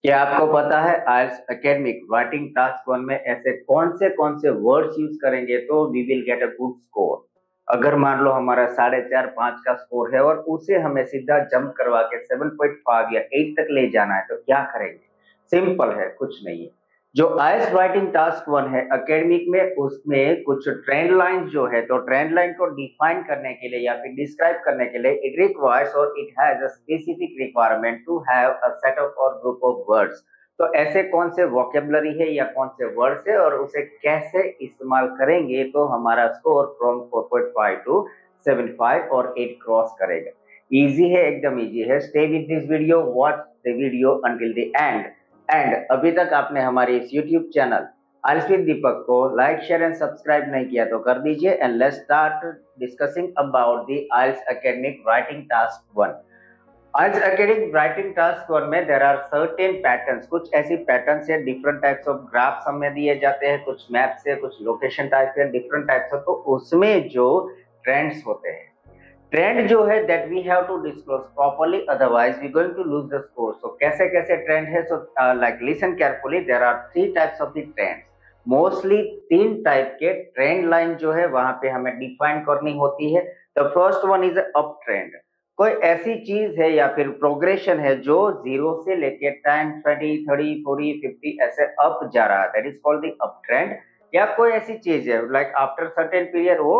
क्या आपको पता है IELTS एकेडमिक राइटिंग टास्क 1 में ऐसे कौन से वर्ड्स यूज करेंगे तो we will get a good score. अगर मान लो हमारा 4.5 5 का स्कोर है और उसे हमें सीधा जंप करवा के 7.5 या 8 तक ले जाना है तो क्या करेंगे? सिंपल है, कुछ नहीं है। जो IELTS राइटिंग टास्क 1 है एकेडमिक में, उसमें कुछ ट्रेंड लाइन जो है, तो ट्रेंड लाइन को डिफाइन करने के लिए या फिर डिस्क्राइब करने के लिए इट रिक्वायर्स और it has a specific requirement to have a set of और ग्रुप ऑफ वर्ड्स। तो ऐसे कौन से वोकेबलरी है या कौन से वर्ड्स है और उसे कैसे इस्तेमाल करेंगे तो हमारा स्कोर फ्रॉम 4.5 टू 7.5 और 8 क्रॉस करेगा। इजी है, एकदम इजी है। Stay with this video, watch the video until the end. And अभी तक आपने हमारे इस यूट्यूब चैनल आइल्स विद दीपक को लाइक शेयर एंड सब्सक्राइब नहीं किया तो कर दीजिए। And let's start discussing about the IELTS academic writing task 1। IELTS Academic Writing Task 1 में there are certain patterns, कुछ ऐसी पैटर्न्स है, डिफरेंट टाइप्स ऑफ ग्राफ्स हमें दिए जाते हैं, कुछ मैप्स है, कुछ लोकेशन टाइप है, डिफरेंट टाइप्स ऑफ, तो उसमें जो ट्रेंड्स होते हैं, ट्रेंड जो है that we have to disclose properly, otherwise we going to lose the score. So कैसे कैसे ट्रेंड है? So like listen carefully, there are 3 types of the trends. Mostly 3 type के ट्रेंड लाइन जो है वहां पे हमें डिफाइन करनी होती है। The first one is up trend. कोई ऐसी चीज है या फिर प्रोग्रेशन है जो 0 से लेके 10 20 30 40 50 ऐसे अप जा रहा है, that is called the up trend. या कोई ऐसी चीज है लाइक आफ्टर सर्टेन पीरियड वो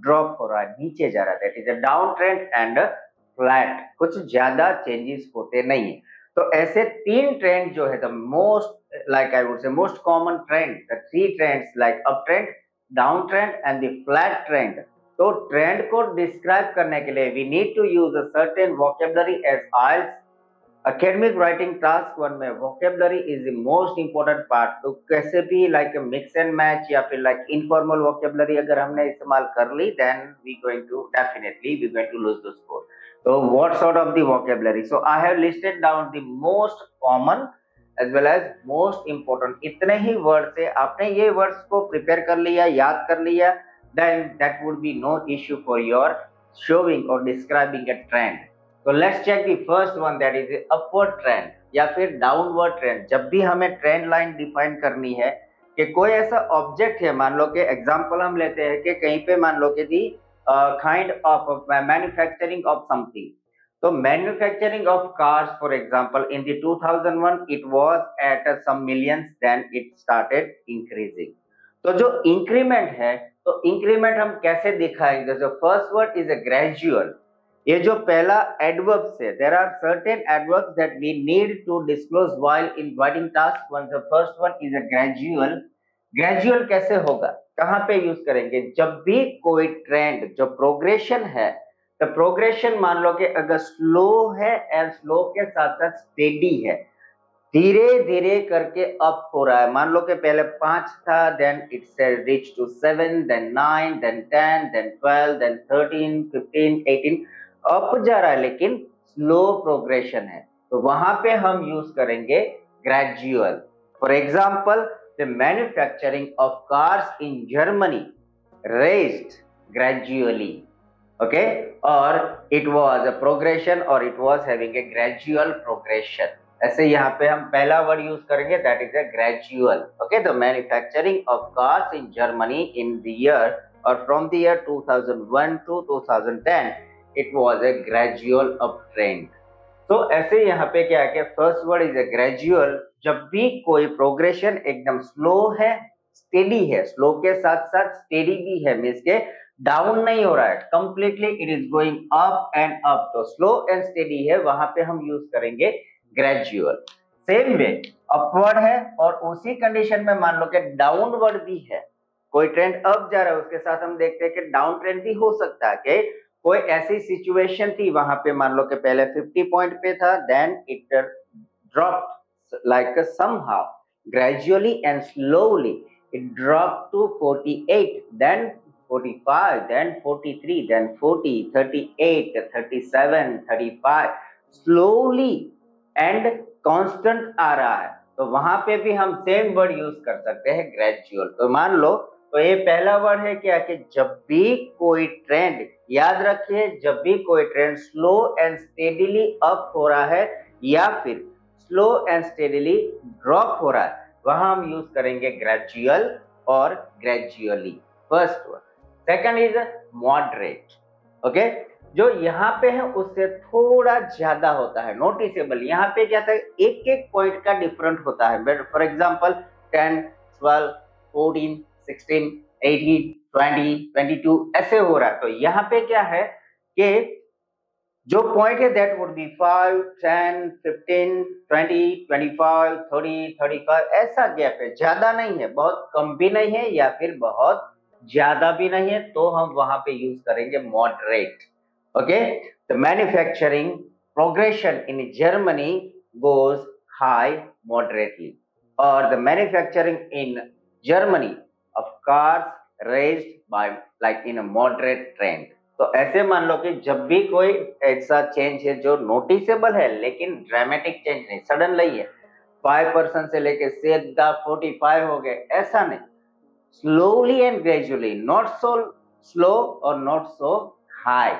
ड्रॉप हो रहा है, नीचे जा रहा है, that is a down trend and flat, कुछ ज्यादा चेंजेस होते नहीं है। तो ऐसे 3 ट्रेंड जो है the most like I would say most common trend, the 3 trends like up trend, down trend and the flat trend. तो ट्रेंड को डिस्क्राइब करने के लिए we need to use a certain vocabulary as IELTS academic writing task 1 में vocabulary is the most important part. तो कैसे भी like mix and match या फिर लाइक इनफॉर्मल वोकेबलरी अगर हमने इस्तेमाल कर ली then we going to definitely we going to lose the score. तो what sort of the vocabulary? So I have listed down the most common as well as most important. इतने ही word से आपने ये वर्ड्स को prepare कर लिया, याद कर लिया, then that would be no issue for your showing or describing a trend. So let's check the first one, that is the upward trend या फिर downward trend। जब भी हमें ट्रेंड लाइन डिफाइन करनी है कि कोई ऐसा ऑब्जेक्ट है, मान लो कि एग्जांपल हम लेते हैं कि कहीं पे मान लो कि the kind of manufacturing of something. तो manufacturing of cars for example in the 2001 it was at some millions, then it started increasing. तो जो इंक्रीमेंट है, तो इंक्रीमेंट हम कैसे दिखाएंगे? जो first word is a gradual. ये जो पहला एडवर्ब्स है, there are certain adverbs that we need to disclose while in writing task 1। The first one is a gradual. Gradual कैसे होगा, कहां पे यूज करेंगे? जब भी कोई ट्रेंड जो प्रोग्रेशन है, तो प्रोग्रेशन मान लो कि अगर स्लो है एंड स्लो के साथ साथ स्टेडी है, धीरे धीरे करके अप हो रहा है। मान लो कि पहले 5 था, then it's reach to 7, then 9, then 10, then 12, then 13, 15, 18 up जा रहा है, लेकिन स्लो प्रोग्रेशन है, तो वहां पे हम यूज करेंगे gradual. For example, the manufacturing of cars in Germany raised gradually, okay, और इट वाज अ प्रोग्रेशन और it was having a gradual progression. ऐसे यहाँ पे हम पहला वर्ड यूज करेंगे, that is a gradual. Okay, the manufacturing of cars in Germany in the year और from the year 2001 to 2010 it was a gradual up trend. तो ऐसे यहाँ पे क्या है कि first word is a gradual. जब भी कोई प्रोग्रेशन एकदम स्लो है, स्टेडी है, स्लो के साथ साथ स्टेडी भी है, मींस के डाउन नहीं हो रहा है, completely it is going up and up, तो स्लो एंड स्टेडी है, वहां पे हम यूज करेंगे ग्रेजुअल। सेम वे अपवर्ड है और उसी कंडीशन में मान लो कि डाउनवर्ड भी है, कोई ट्रेंड अप जा रहा है उसके साथ हम देखते हैं कि डाउन ट्रेंड भी हो सकता है कि कोई ऐसी सिचुएशन थी वहां पे मान लो कि पहले 50 पॉइंट पे था, then it dropped like somehow gradually and slowly it dropped to 48, then 45, then 43, then 40, 38, 37, 35, slowly and constant आ रहा है, तो वहां पे भी हम सेम वर्ड यूज कर सकते हैं ग्रेजुअल। तो मान लो, तो ये पहला वर्ड है क्या कि जब भी कोई ट्रेंड, याद रखिए, जब भी कोई trend slow and steadily up हो रहा है या फिर स्लो एंड स्टेडीली ड्रॉप हो रहा है, वहां हम यूज करेंगे ग्रेजुअल और gradually, first one. Second is moderate, okay, जो यहाँ पे है उससे थोड़ा ज्यादा होता है, नोटिसेबल। यहाँ पे क्या था, एक एक पॉइंट का डिफरेंट होता है, फॉर एग्जाम्पल 10, 12, 14, 16, 18, 20, 22 ऐसे हो रहा है। तो यहाँ पे क्या है कि जो पॉइंट है दैट वुड बी 5, 10, 15, 20, 25, 30, 35, ऐसा गैप है, ज्यादा नहीं है, बहुत कम भी नहीं है या फिर बहुत ज्यादा भी नहीं है, तो हम वहां पे यूज करेंगे moderate. Okay, the manufacturing progression in Germany goes high moderately, और the manufacturing in Germany of cars raised by like in a moderate trend. तो ऐसे मान लो कि जब भी कोई ऐसा चेंज है जो नोटिसेबल है लेकिन ड्रामेटिक चेंज नहीं, सडन नहीं है, 5% से लेके सीधा 45 हो गए, ऐसा नहीं, slowly and gradually, not so slow और नॉट सो हाई,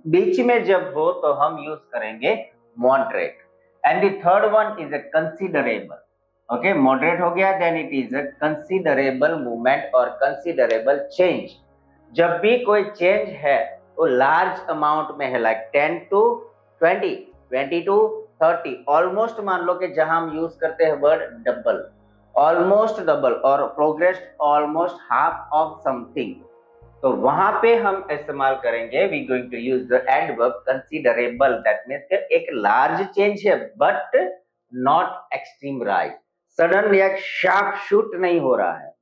बीच में जब हो तो हम यूज करेंगे moderate. And the third one is a considerable. Okay, moderate हो गया, then it is a considerable movement और कंसीडरेबल चेंज। जब भी कोई चेंज है वो लार्ज अमाउंट में है, लाइक 10 to 20, 20 to 30, ऑलमोस्ट मान लो कि जहां हम यूज करते हैं वर्ड डबल, ऑलमोस्ट डबल, और progress almost half of something, तो वहां पे हम इस्तेमाल करेंगे, we going to use the adverb considerable, that means एक लार्ज चेंज है but not extreme rise, sudden या शार्प शूट नहीं हो रहा है,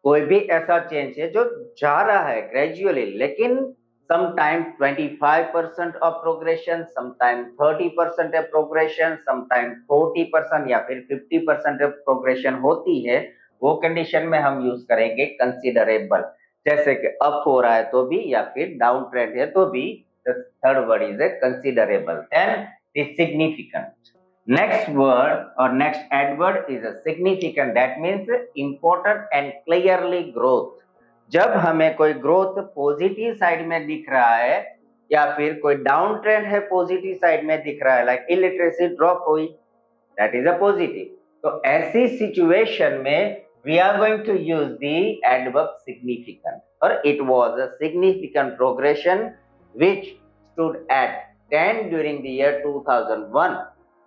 कोई भी ऐसा चेंज है जो जा रहा है ग्रेजुअली, लेकिन sometime 25% of progression, sometime 30% of progression, sometime 40% या फिर 50% ऑफ प्रोग्रेशन होती है, वो कंडीशन में हम यूज करेंगे कंसीडरेबल। जैसे कि अप हो रहा है तो भी या फिर डाउन ट्रेंड है तो भी, third word is a considerable. Then the significant, next word or next adverb is a significant, that means important and clearly growth। जब हमें कोई ग्रोथ पॉजिटिव साइड में दिख रहा है या फिर कोई डाउन ट्रेंड है पॉजिटिव साइड में दिख रहा है, लाइक इलिटरेसी ड्रॉप हुई, दैट इज अ पॉजिटिव, तो ऐसी सिचुएशन में we are going to use the adverb significant, और it was a significant progression which stood at 10 during the year 2001,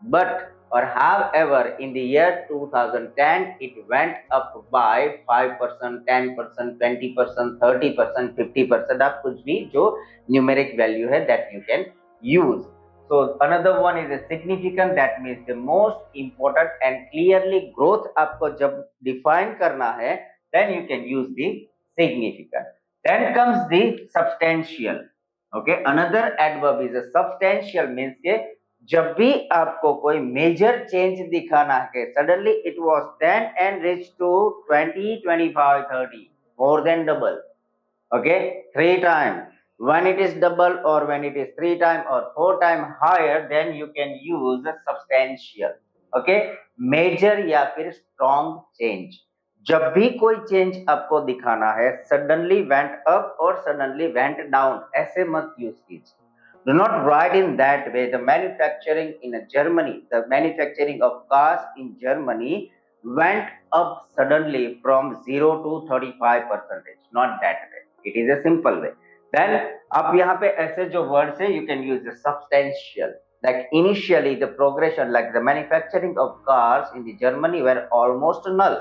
but or however in the year 2010 it went up by 5%, 10%, 20%, 30%, 50%, आप कुछ भी जो numeric value है that you can use। So another one is a significant, that means the most important and clearly growth आपको जब define करना है then you can use the significant। Then comes the substantial। Okay, another adverb is a substantial, means के जब भी आपको कोई major change दिखाना है, suddenly it was 10 and reached to 20, 25, 30, more than double, okay, 3 times, when it is double or when it is 3 times or 4 times higher, then you can use a substantial। okay, major या फिर strong change, जब भी कोई change आपको दिखाना है, suddenly went up और suddenly went down, ऐसे मत यूज कीजिए। Do not write in that way। The manufacturing in Germany, the manufacturing of cars in Germany went up suddenly from 0 to 35%, not that way, it is a simple way। Then आप यहाँ पे ऐसे जो words है, you can use the substantial, like initially the progression, like the manufacturing of cars in the Germany were almost null,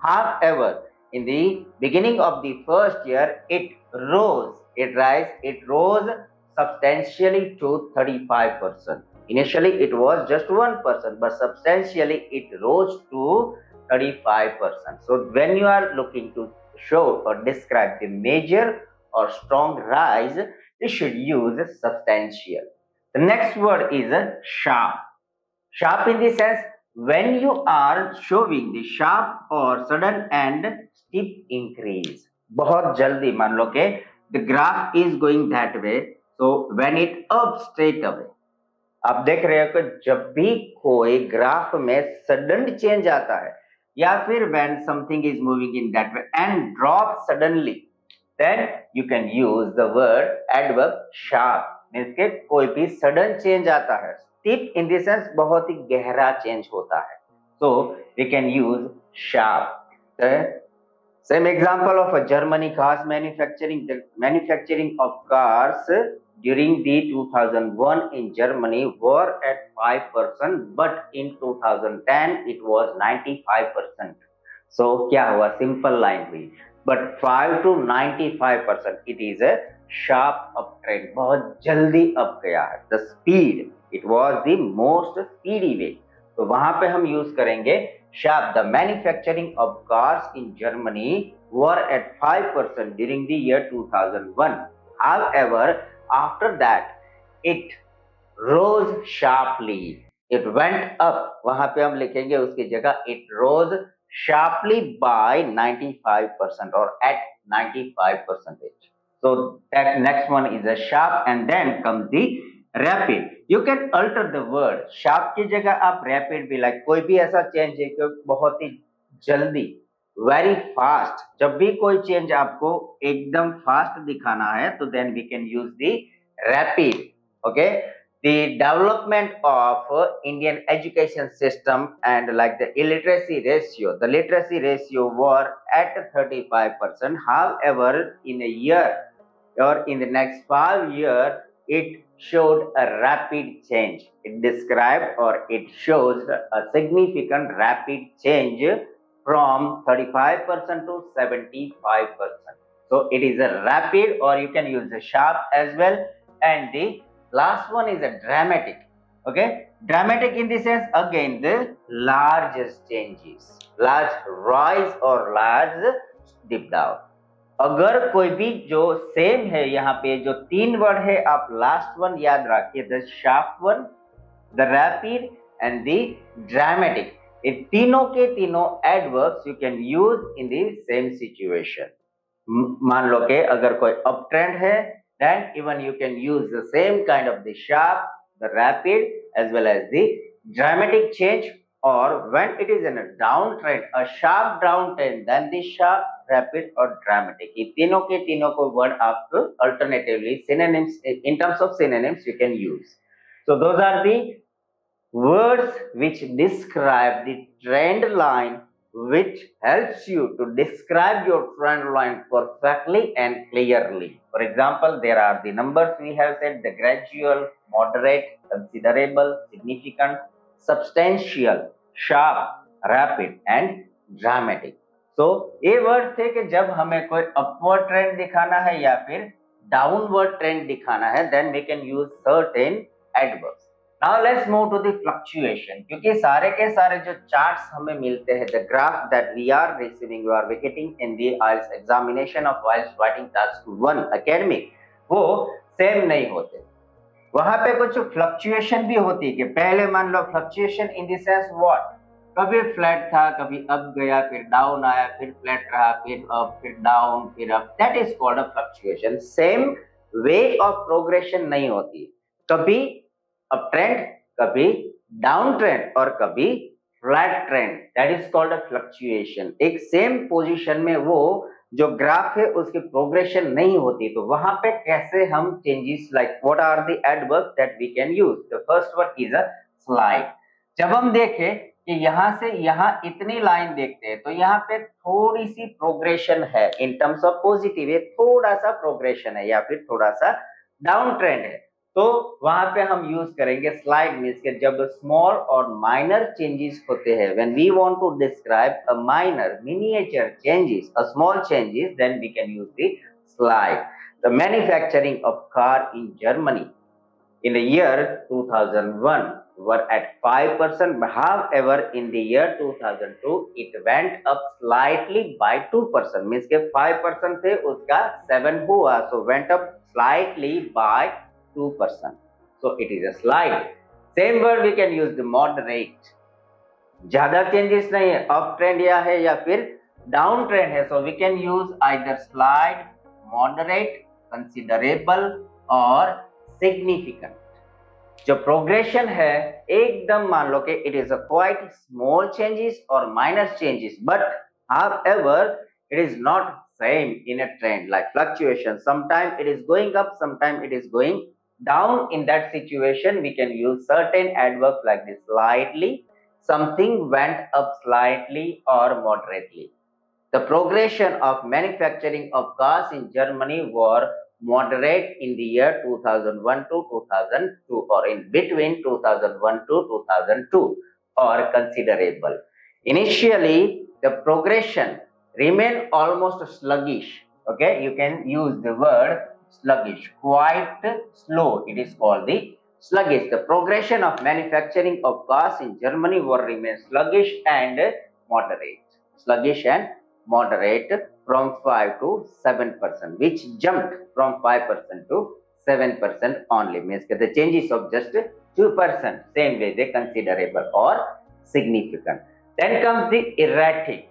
however in the beginning of the first year it rose substantially to 35%, initially it was just 1%, but substantially it rose to 35%। so when you are looking to show or describe the major or strong rise, you should use substantial। the next word is sharp। sharp in the sense when you are showing the sharp or sudden and steep increase, बहुत जल्दी, मान लो के the graph is going that way, so when it up straight away, आप देख रहे हो कि जब भी कोई ग्राफ में सडन चेंज आता है या फिर when something is moving in that way and drop suddenly, then you can use the word adverb sharp, means के कोई भी सडन चेंज आता है steep in the sense बहुत ही गहरा चेंज होता है. So we can use sharp. The same example of a Germany cars manufacturing. The manufacturing of cars during the 2001 in Germany were at 5%, but in 2010 it was 95%. So क्या हुआ? Simple line हुई. But 5 to 95%, it is a sharp uptrend. बहुत जल्दी up गया है. The speed, it was the most speedy way. तो वहां पे हम यूज करेंगे sharp. The manufacturing of cars in Germany were at 5% during the year 2001. However, after that, it rose sharply. It went up. वहां पे हम लिखेंगे उसकी जगह it rose sharply by 95% or at 95%. So that next one is a sharp, and then comes the rapid. You can alter the word. sharp की जगह आप rapid भी like कोई भी ऐसा change है कि बहुत ही जल्दी, very fast. जब भी कोई change आपको एकदम fast दिखाना है तो then we can use the rapid. Okay. The development of Indian education system and like the illiteracy ratio, the literacy ratio were at 35%. However, in a year or in the next 5 years, it showed a rapid change. It described or it shows a significant rapid change from 35% to 75%. So it is a rapid, or you can use a sharp as well. And the last one is a dramatic. Okay, dramatic in the sense again the largest changes, large rise or large dip down. अगर कोई भी जो same है यहाँ पे जो तीन word है आप लास्ट वन याद रखिए, the sharp one, the rapid and the dramatic. ये तीनों के तीनों adverbs you can use in the same situation. मान लो कि अगर कोई अप ट्रेंड है then even you can use the same kind of the sharp, the rapid as well as the dramatic change. Or when it is in a downtrend, a sharp downtrend, then the sharp, rapid or dramatic. ये तीनों के तीनों को word आप alternatively synonyms, in terms of synonyms you can use. So those are the words which describe the trend line, which helps you to describe your trend line perfectly and clearly. For example, there are the numbers we have said: the gradual, moderate, considerable, significant, substantial, sharp, rapid and dramatic. So ये word थे कि जब हमें कोई upward trend दिखाना है या फिर डाउनवर्ड ट्रेंड दिखाना है, then we can use certain adverbs. Now let's move to the fluctuation. क्योंकि सारे के सारे जो charts हमें मिलते हैं, the graph that we are receiving, you are getting in the IELTS examination of IELTS Writing Task 1 Academic, वो same नहीं होते. वहां पे कुछ फ्लक्चुएशन भी होती है कि पहले मान लो fluctuation in the sense what, कभी फ्लैट था, कभी अप गया, फिर डाउन आया, फिर फ्लैट रहा, फिर अप, फिर डाउन, फिर up. That is called a fluctuation. Same way of progression नहीं होती. कभी अप ट्रेंड, कभी डाउन ट्रेंड और कभी flat trend. That is called a fluctuation. एक सेम पोजीशन में वो जो ग्राफ है उसकी प्रोग्रेशन नहीं होती. तो वहां पे कैसे हम changes, like what are the adverbs that we can use. The first word is a slide. जब हम देखें कि यहां से यहां इतनी लाइन देखते हैं तो यहाँ पे थोड़ी सी प्रोग्रेशन है इन टर्म्स ऑफ पॉजिटिव, है थोड़ा सा प्रोग्रेशन है या फिर थोड़ा सा डाउन ट्रेंड है. तो वहां पे हम यूज करेंगे स्लाइड. मींस के जब स्मॉल और माइनर चेंजेस होते हैं, when we want to describe a minor miniature changes, a small changes, then we can use the slide. The manufacturing of car in Germany in the year 2001 were at 5%. However, in the year 2002 it went up slightly by 2%. Means के 5% थे उसका 7 हुआ, so went up slightly by 2%. So it is a slide. Same word we can use the moderate. ज्यादा changes नहीं है, up trend या है या फिर डाउन ट्रेंड है, so we can use either slide, moderate, considerable और सिग्निफिकेंट. जो प्रोग्रेशन है एकदम मान लो कि it is a quite small changes और minor changes, but however it is not same in a trend. Like fluctuation, sometime it is going up, sometime it is going Down in that situation, we can use certain adverbs like this: slightly, something went up slightly or moderately. The progression of manufacturing of cars in Germany were moderate in the year 2001 to 2002, or in between 2001 to 2002, or considerable. Initially, the progression remained almost sluggish. Okay, you can use the word sluggish, quite slow. It is called the sluggish. The progression of manufacturing of cars in Germany will remain sluggish and moderate. Sluggish and moderate from 5 to 7%, which jumped from 5% to 7% only. Means the changes of just 2%. Same way, they considerable or significant. Then comes the erratic.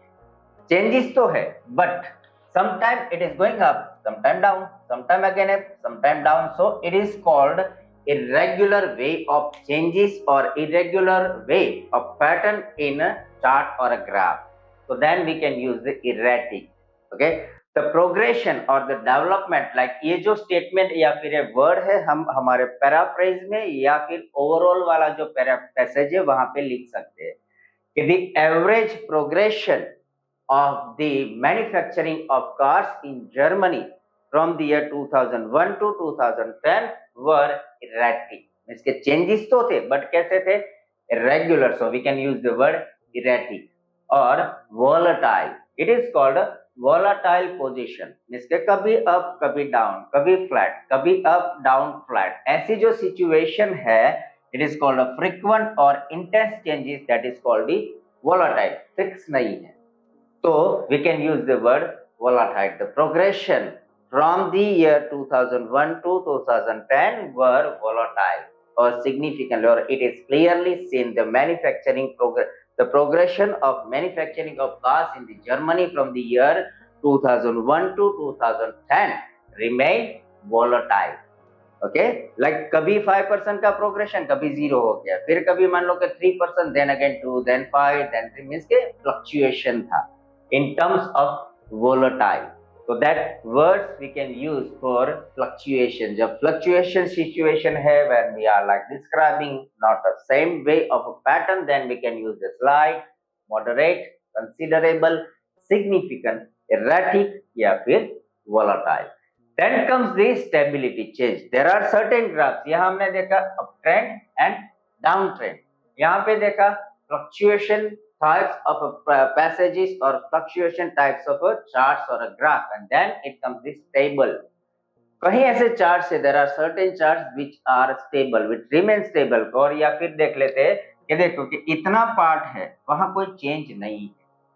Changes to hai, but sometimes it is going up, sometime down, sometime again up, sometime down. So it is called irregular way of changes or irregular way of pattern in a chart or a graph. So then we can use the erratic. Okay, the progression or the development, like ये जो statement या फिर ये word है, हम हमारे paraphrase में या फिर overall वाला जो passage है वहां पे लिख सकते हैं कि the average progression of the manufacturing of cars in Germany from the year 2001 to 2010 were erratic. इसके changes तो थे, but कैसे थे? Irregular. So we can use the word erratic. और volatile, it is called volatile position. इसके कभी up कभी down, कभी flat, कभी up down flat, ऐसी जो situation है, it is called a frequent or intense changes, that is called the volatile. Fix नहीं है, so we can use the word volatile. The progression from the year 2001 to 2010 were volatile or significant, or it is clearly seen the manufacturing progress. The progression of manufacturing of cars in the Germany from the year 2001 to 2010 remained volatile. Okay, like कभी 5% का progression, कभी 0 हो गया, फिर कभी मान लो कि 3%, then again 2, then 5, then 3, means के fluctuation था in terms of volatile. So that words we can use for fluctuation. जब fluctuation situation है when we are like describing not the same way of a pattern, then we can use the slight, moderate, considerable, significant, erratic या फिर volatile. Then comes the stability change. There are certain graphs. यहाँ हमने देखा uptrend and downtrend. यहाँ पे देखा fluctuation types of passages or fluctuation types of charts or a graph, and then it comes the stable. कहीं ऐसे charts है, there are certain charts which are stable, which remain stable. और या फिर देख लेते हैं कि देखो कि इतना part है, वहाँ कोई change नहीं है,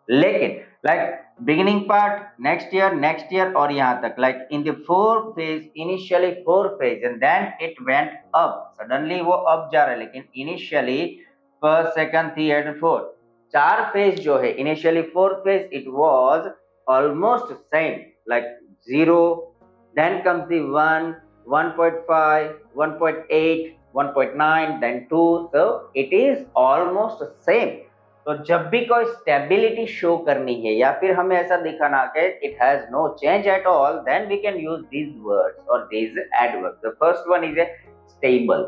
लेकिन like beginning part next year और यहाँ तक, like in the 4 phase, initially 4 phase and then it went up, suddenly वो up जा रहा है, लेकिन initially first, second, third and fourth 4 phase जो है, initially 4 phase it was almost same, like 0, then comes the 1, 1.5, 1.8, 1.9, then 2, so it is almost same. तो जब भी कोई स्टेबिलिटी शो करनी है या फिर हमें ऐसा दिखाना कि it has no change at all, then we can use these words और these adverbs. The first one is a stable.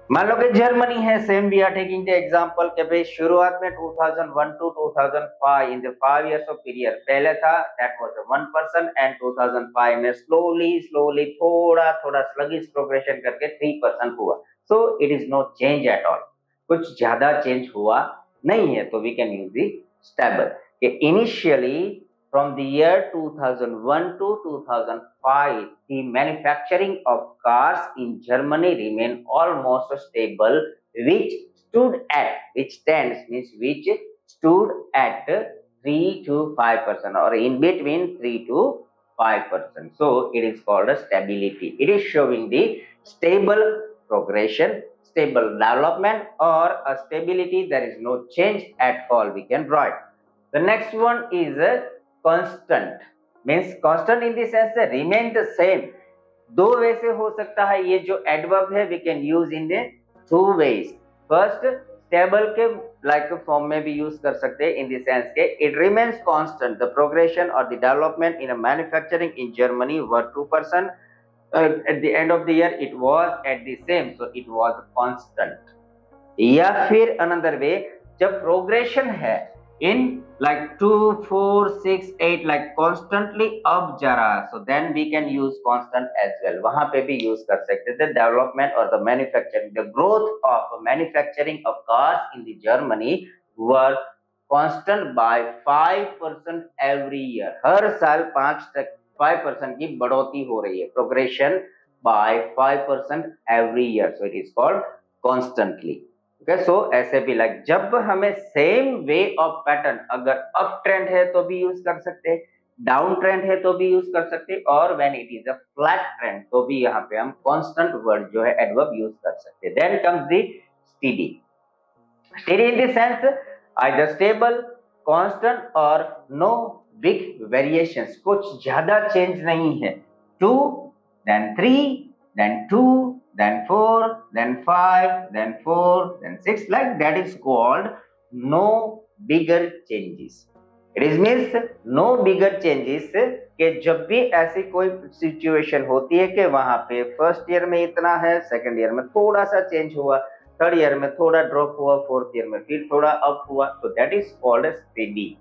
मान लो कि जर्मनी है, same we are taking the example कि भाई शुरुआत में 2001 to 2005 in the 5 years of period पहले था, दैट वाज 1%, एंड 2005 में स्लोली थोड़ा स्लगिश प्रोग्रेशन करके 3% हुआ. So it is no change at all, कुछ ज्यादा चेंज हुआ नहीं है. तो we can use the stable. Initially from the year 2001 to 2005, the manufacturing of cars in Germany remained almost stable, which stood at 3 to 5%, or in between 3 to 5%. So it is called a stability. It is showing the stable progression, stable development, or a stability. There is no change at all. We can draw it. The next one is a constant. Means constant in the sense that remain the same. दो वे से हो सकता है. ये जो adverb है we can use in the 2 ways. First, stable के like form में भी use कर सकते हैं in the sense के it remains constant. The progression or the development in a manufacturing in Germany were 2%. at the end of the year it was at the same, so it was constant. या फिर another way, जब progression है in like 2 4 6 8 like constantly up जा रहा, so then we can use constant as well, वहां पे भी use कर सकते थे. Development or the manufacturing, the growth of manufacturing of cars in the Germany were constant by 5% every year. हर साल 5% की बढ़ोतरी हो रही है, progression by 5% every year, so it is called constantly. Okay, so ऐसे भी लाइक जब हमें सेम वे ऑफ पैटर्न, अगर अप ट्रेंड है तो भी यूज कर सकते हैं, डाउन ट्रेंड है तो भी यूज कर सकते हैं, और when it is a flat trend तो भी यहाँ पे हम कांस्टेंट वर्ड जो है एडवर्ब यूज कर सकते हैं. Then comes the steady. Steady in the sense either stable, constant और नो बिग वेरिएशंस, कुछ ज्यादा चेंज नहीं है. 2 then 3 then 2 then 4 then 5 then 4 then 6, like that is called no bigger changes. It is means no bigger changes कि जब भी ऐसी कोई सिचुएशन होती है कि वहां पे फर्स्ट ईयर में इतना है, सेकंड ईयर में थोड़ा सा चेंज हुआ, थर्ड ईयर में थोड़ा ड्रॉप हुआ, फोर्थ ईयर में फिर थोड़ा अप हुआ, तो that is called steady.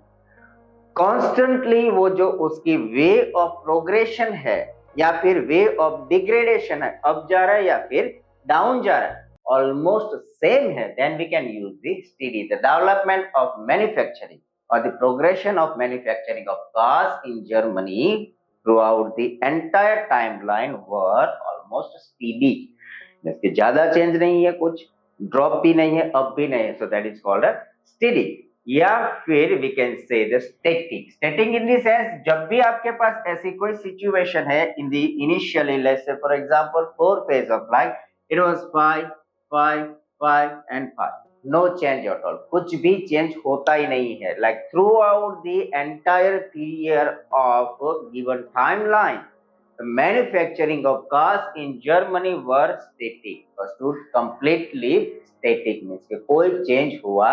Constantly वो जो उसकी वे ऑफ प्रोग्रेशन है या फिर वे ऑफ डिग्रेडेशन है, अप जा रहा है या फिर डाउन जा रहा है, ऑलमोस्ट सेम है, then we can use the steady. The development of manufacturing और the progression of manufacturing of cars in Germany throughout the entire timeline were almost steady. इसके ज्यादा चेंज नहीं है, कुछ ड्रॉप भी नहीं है, अप भी नहीं है, so that is called a steady. या फिर we can say the static. Static in the sense जब भी आपके पास ऐसी कोई सिचुएशन है in the initially, let's say for example 4 phase of life, it was 5 5 5 and 5, no change at all, कुछ भी चेंज होता ही नहीं है. Like throughout the entire period of given timeline manufacturing of cars in Germany were static, और completely static means कि कोई change हुआ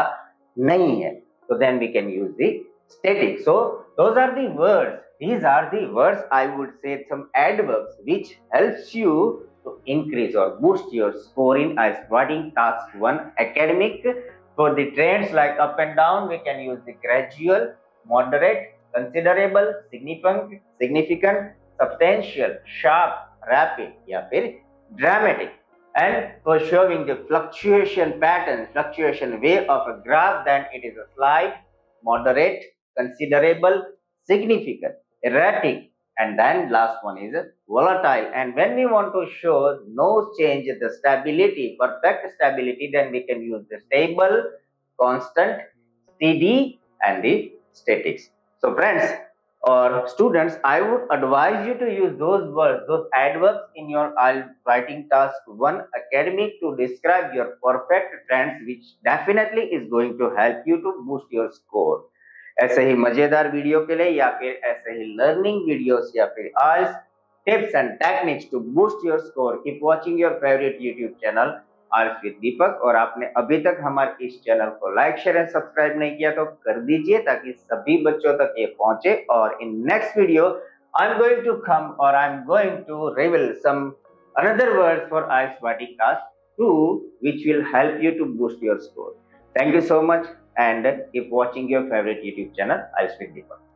नहीं है, so then we can use the static. So those are the words, these are the words, I would say some adverbs which helps you to increase or boost your score in IELTS Writing Task 1 Academic. For the trends like up and down, we can use the gradual, moderate, considerable, significant, substantial, sharp, rapid या फिर dramatic. And for showing the fluctuation pattern, fluctuation way of a graph, then it is a slight, moderate, considerable, significant, erratic, and then last one is volatile. And when we want to show no change, the stability, perfect stability, then we can use the stable, constant, steady, and the statics. So friends or students, I would advise you to use those words, those adverbs in your IELTS Writing Task 1 Academic to describe your perfect tense, which definitely is going to help you to boost your score. ऐसे ही मजेदार video के लिए या फिर ऐसे ही learning videos या फिर IELTS tips and techniques to boost your score, keep watching your favorite YouTube channel IELTS with दीपक. और आपने अभी तक हमारे इस चैनल को लाइक शेयर एंड सब्सक्राइब नहीं किया तो कर दीजिए ताकि सभी बच्चों तक ये पहुंचे. और in next video I am going to come और I am going to reveal some another words for IELTS Writing Task 2 which will help you to boost your score. Thank you so much and keep watching your favorite YouTube channel IELTS with Dipak.